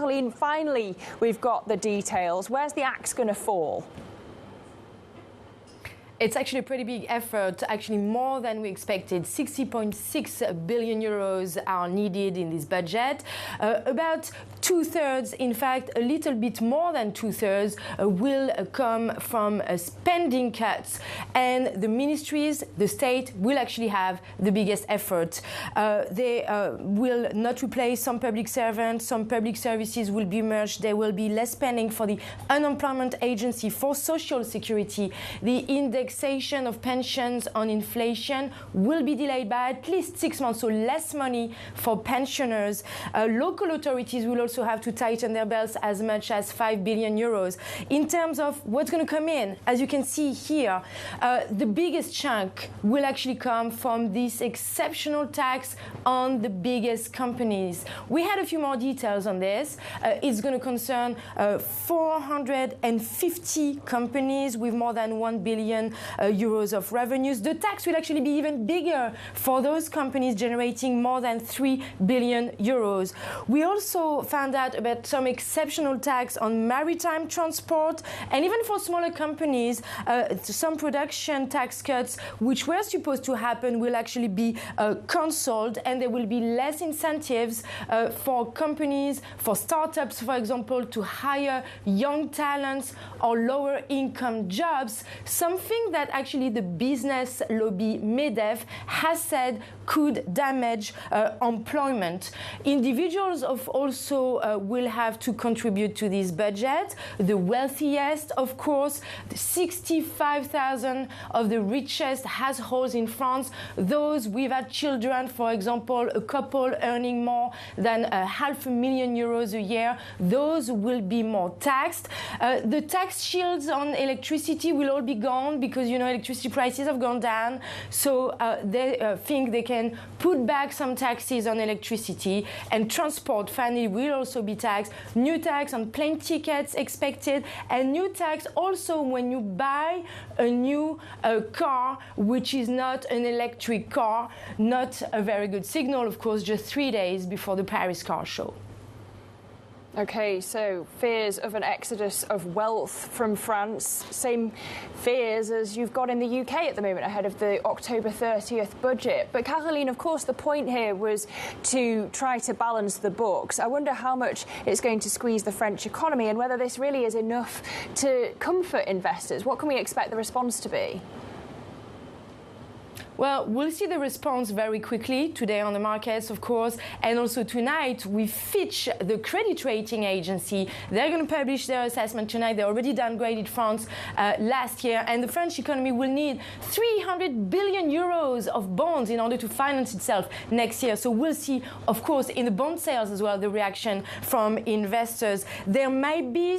Caroline, finally, we've got the details. Where's the axe going to fall? It's actually a pretty big effort, actually more than we expected. 60.6 billion euros are needed in this budget. About two-thirds, in fact, a little bit more than two-thirds will come from spending cuts. And the ministries, the state, will actually have the biggest effort. They will not replace some public servants. Some public services will be merged. There will be less spending for the unemployment agency, for social security. The indexation of pensions on inflation will be delayed by at least 6 months, so less money for pensioners. Local authorities will also have to tighten their belts as much as 5 billion euros. In terms of what's going to come in, as you can see here, the biggest chunk will actually come from this exceptional tax on the biggest companies. We had a few more details on this. It's going to concern 450 companies with more than 1 billion euros of revenues. The tax will actually be even bigger for those companies generating more than 3 billion euros. We also found out about some exceptional tax on maritime transport, and even for smaller companies, some production tax cuts which were supposed to happen will actually be cancelled, and there will be less incentives for companies, for startups, for example, to hire young talents or lower income jobs, something that actually the business lobby MEDEF has said could damage employment. Individuals also will have to contribute to this budget. The wealthiest, of course, 65,000 of the richest households in France, those without children, for example, a couple earning more than €500,000 euros a year, those will be more taxed. The tax shields on electricity will all be gone because, you know, electricity prices have gone down. So they think they can put back some taxes on electricity, and transport finally will also be taxed. New tax on plane tickets expected, and new tax also when you buy a new car which is not an electric car. Not a very good signal, of course, just 3 days before the Paris car show. Okay, so fears of an exodus of wealth from France, same fears as you've got in the UK at the moment ahead of the October 30th budget. But Caroline, of course, the point here was to try to balance the books. I wonder how much it's going to squeeze the French economy and whether this really is enough to comfort investors. What can we expect the response to be? Well, we'll see the response very quickly today on the markets, of course, and also tonight with Fitch, the credit rating agency. They're going to publish their assessment tonight. They already downgraded France last year, and the French economy will need 300 billion euros of bonds in order to finance itself next year. So we'll see, of course, in the bond sales as well, the reaction from investors. There might be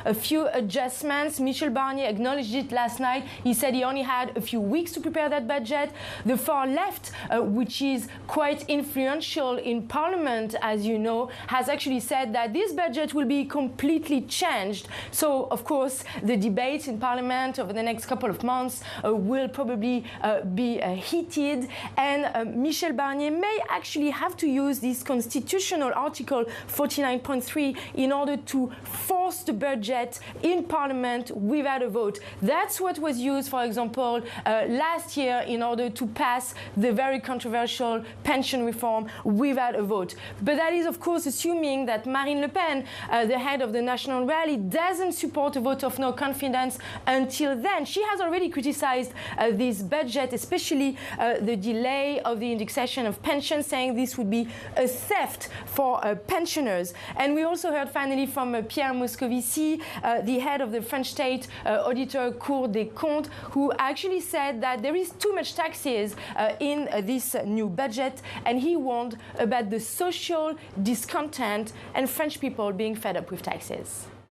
a few adjustments. Michel Barnier acknowledged it last night. He said he only had a few weeks to prepare that budget. The far left, which is quite influential in Parliament, as you know, has actually said that this budget will be completely changed. So, of course, the debates in Parliament over the next couple of months will probably be heated, and Michel Barnier may actually have to use this constitutional Article 49.3 in order to force the budget in Parliament without a vote. That's what was used, for example, last year in order to pass the very controversial pension reform without a vote. But that is, of course, assuming that Marine Le Pen, the head of the National Rally, doesn't support a vote of no confidence until then. She has already criticized this budget, especially the delay of the indexation of pensions, saying this would be a theft for pensioners. And we also heard finally from Pierre Moscovici, the head of the French state auditor Cour des Comptes, who actually said that there is too much taxes in this new budget, and he warned about the social discontent and French people being fed up with taxes.